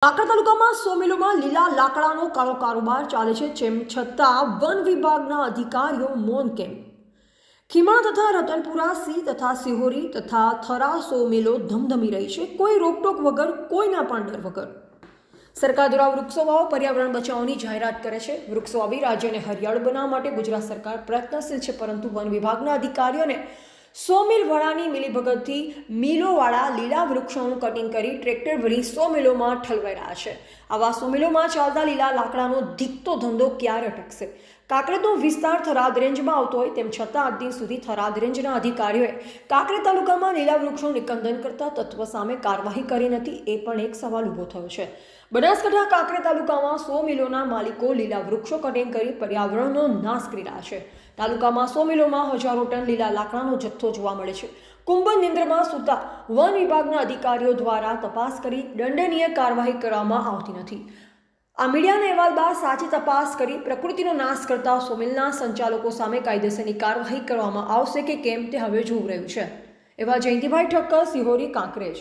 કાંકરા તાલુકામાં 100 મિલોમાં લીલા લાકડાનો કાળો કારોબાર ચાલે છે, તેમ છતાં વન વિભાગના અધિકારીઓ મૌન કેમ? ખીમણ તથા રતનપુરા સી તથા સિહોરી તથા થરા 100 મિલો ધમધમી રહી છે, કોઈ રોકટોક વગર, કોઈના પણ ડર વગર. સરકાર દ્વારા વૃક્ષો વાવો, પર્યાવરણ બચાવવાની જાહેરાત કરે છે. વૃક્ષો વાવી રાજ્યને હરિયાળું બનાવવા માટે ગુજરાત સરકાર પ્રયત્નશીલ છે, પરંતુ વન વિભાગના અધિકારીઓને 100 મિલ વાળાની મિલીભગતથી મિલોવાળા લીલા વૃક્ષોનું કટિંગ કરી ટ્રેક્ટર ભરી 100 મિલોમાં ઠલવાઈ રહ્યા છે. આવા 100 મિલોમાં ચાલતા લીલા લાકડાનો ધીકતો ધંધો ક્યારે અટકશે? કાંકરેજનો વિસ્તાર થરાદ રેન્જમાં આવતો હોય તેમ છતાં આજ દિન સુધી થરાદ રેન્જના અધિકારીઓએ કાંકરેજ તાલુકામાં લીલા વૃક્ષોનું નિકંદન કરતા તત્વ સામે કાર્યવાહી કરી નથી. એ પણ એક સવાલ ઊભો થયો છે. બનાસકાંઠા કાંકરેજ તાલુકામાં 100 મિલોના માલિકો લીલા વૃક્ષો કટિંગ કરી પર્યાવરણનો નાશ કરી રહ્યા છે. તાલુકામાં 100 મિલોમાં હજારો ટન લીલા લાકડાનો જથ્થો જોવા મળે છે. કુંભ નિંદ્રમાં સૂતા વન વિભાગના અધિકારીઓ દ્વારા તપાસ કરી દંડનીય કાર્યવાહી કરવામાં આવતી નથી. આ મીડિયાના અહેવાલ બાદ સાચી તપાસ કરી પ્રકૃતિનો નાશ કરતા 100 મિલના સંચાલકો સામે કાયદેસરની કાર્યવાહી કરવામાં આવશે કે કેમ તે હવે જોવું રહ્યું છે. એવા જયંતિભાઈ ઠક્કર, સિહોરી, કાંકરેજ.